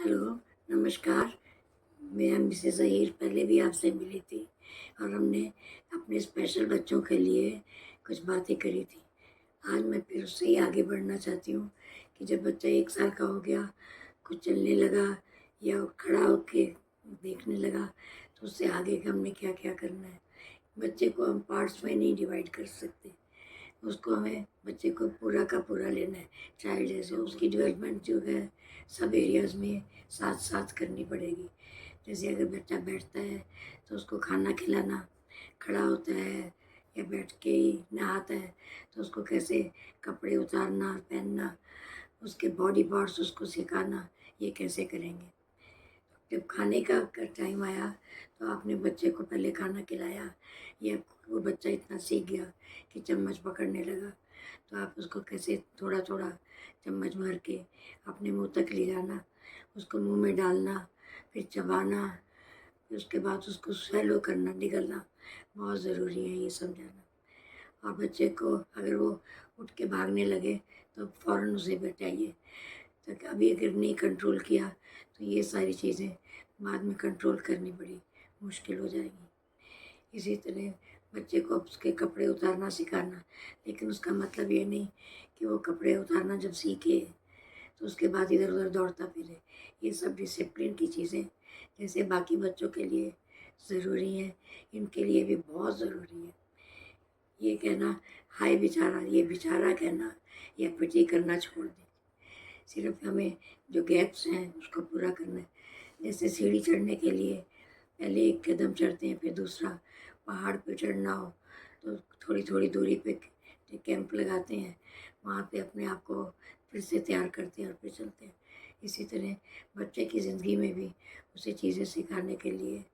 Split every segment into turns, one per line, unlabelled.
Hello, नमस्कार। मैं Mrs Zaheer पहले भी आपसे मिली थी और हमने अपने स्पेशल बच्चों के लिए कुछ बातें करी थी। आज मैं फिर उससे ही आगे बढ़ना चाहती हूँ कि जब बच्चा 1 साल का हो गया, कुछ चलने लगा या खड़ा होके देखने लगा, तो उससे आगे का हमने क्या-क्या करना है। बच्चे को हम पार्ट्स में नहीं डिवाइड कर सकते। उसको हमें बच्चे को पूरा का पूरा लेना है। चाइल्ड जैसे उसकी डेवलपमेंट जो है सब एरियाज़ में साथ-साथ करनी पड़ेगी। जैसे अगर बच्चा बैठता है तो उसको खाना खिलाना, खड़ा होता है या बैठ के ही नहाता है तो उसको कैसे कपड़े उतारना, पहनना, उसके बॉडी पार्ट्स उसको सिखाना, ये कैसे करेंगे। जब खाने का टाइम आया तो आपने बच्चे को पहले खाना खिलाया या वो बच्चा इतना सीख गया कि चम्मच पकड़ने लगा, तो आप उसको कैसे थोड़ा-थोड़ा चम्मच भर के अपने मुँह तक ले जाना, उसको मुँह में डालना, फिर चबाना, फिर उसके बाद उसको स्वैलो करना, निगलना, बहुत ज़रूरी है ये समझाना। और बच्चे को अगर वो उठ के भागने लगे तो फ़ौरन उसे बचाइए। तो अभी अगर नहीं कंट्रोल किया तो ये सारी चीज़ें बाद में कंट्रोल करनी बड़ी मुश्किल हो जाएगी। इसी तरह बच्चे को उसके कपड़े उतारना सिखाना, लेकिन उसका मतलब ये नहीं कि वो कपड़े उतारना जब सीखे तो उसके बाद इधर-उधर दौड़ता फिरे। ये सब डिसिप्लिन की चीज़ें जैसे बाकी बच्चों के लिए ज़रूरी हैं, इनके लिए भी बहुत ज़रूरी है। ये कहना हाय बेचारा, ये बेचारा कहना या पिटी करना छोड़ दें। सिर्फ़ हमें जो गैप्स हैं उसको पूरा करना है। जैसे सीढ़ी चढ़ने के लिए पहले एक कदम चढ़ते हैं फिर दूसरा, पहाड़ पे चढ़ना हो तो थोड़ी-थोड़ी दूरी पे कैंप लगाते हैं, वहाँ पे अपने आप को फिर से तैयार करते हैं और फिर चलते हैं। इसी तरह बच्चे की ज़िंदगी में भी उसे चीज़ें सिखाने के लिए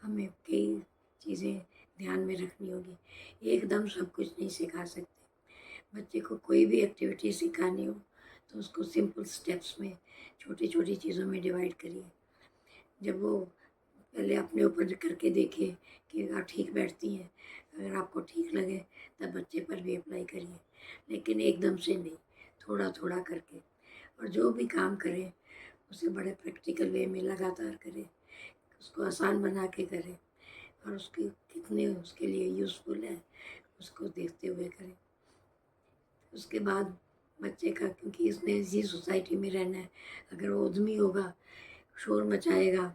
हमें कई चीज़ें ध्यान में रखनी होगी। एकदम सब कुछ नहीं सिखा सकते। बच्चे को कोई भी एक्टिविटी सिखानी हो तो उसको सिंपल स्टेप्स में छोटी-छोटी चीज़ों में डिवाइड करिए। जब वो पहले अपने ऊपर करके देखे कि आप ठीक बैठती हैं, अगर आपको ठीक लगे तब बच्चे पर भी अप्लाई करिए, लेकिन एकदम से नहीं, थोड़ा-थोड़ा करके। और जो भी काम करें उसे बड़े प्रैक्टिकल वे में लगातार करें, उसको आसान बना के करें और उसके कितने उसके लिए यूज़फुल है उसको देखते हुए करें। उसके बाद बच्चे का, क्योंकि इसने इसी सोसाइटी में रहना है, अगर वो उद्यमी होगा, शोर मचाएगा,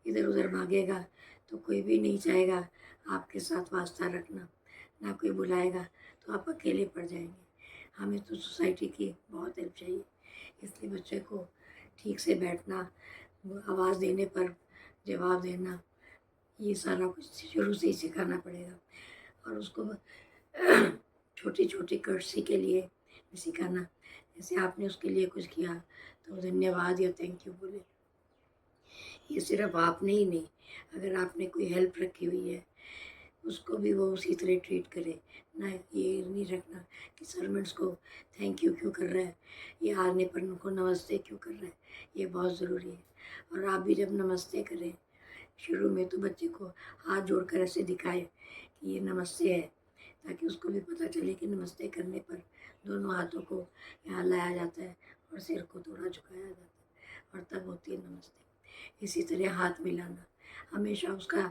इधर-उधर भागेगा, तो कोई भी नहीं चाहेगा आपके साथ वास्ता रखना, ना कोई बुलाएगा, तो आप अकेले पड़ जाएँगे। हमें तो सोसाइटी की बहुत हेल्प चाहिए, इसलिए बच्चे को ठीक से बैठना, वो आवाज़ देने पर जवाब देना, ये सारा कुछ शुरू से ही सिखाना पड़ेगा और उसको छोटी-छोटी कर्टसी के लिए भी सिखाना। जैसे आपने उसके लिए कुछ किया तो धन्यवाद या थैंक यू बोले। ये सिर्फ़ आपने ही नहीं, अगर आपने कोई हेल्प रखी हुई है, उसको भी वो उसी तरह ट्रीट करे। ना ये नहीं रखना कि सर्वेंट्स को थैंक यू क्यों कर रहा है, या आने पर उनको नमस्ते क्यों कर रहा है, ये बहुत ज़रूरी है। और आप भी जब नमस्ते करें शुरू में तो बच्चे को हाथ जोड़कर ऐसे दिखाएँ कि ये नमस्ते है, ताकि उसको भी पता चले कि नमस्ते करने पर दोनों हाथों को यहाँ लाया जाता है और सिर को थोड़ा झुकाया जाता है और तब होती है नमस्ते। इसी तरह हाथ मिलाना, हमेशा उसका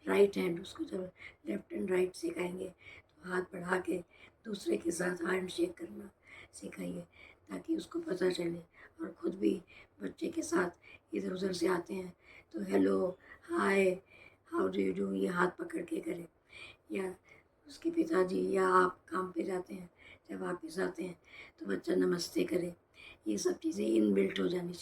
राइट हैंड, उसको जब लेफ्ट एंड राइट सिखाएंगे तो हाथ बढ़ा के दूसरे के साथ हैंड शेक करना सिखाइए, ताकि उसको पता चले और ख़ुद भी बच्चे के साथ इधर उधर से आते हैं तो hello, hi, how do you do, ये हाथ पकड़ के करें। या उसके पिताजी या आप काम पे जाते हैं, जब वापस आते हैं तो बच्चा नमस्ते करे। ये सब चीज़ें इनबिल्ट हो जानी चाहिए।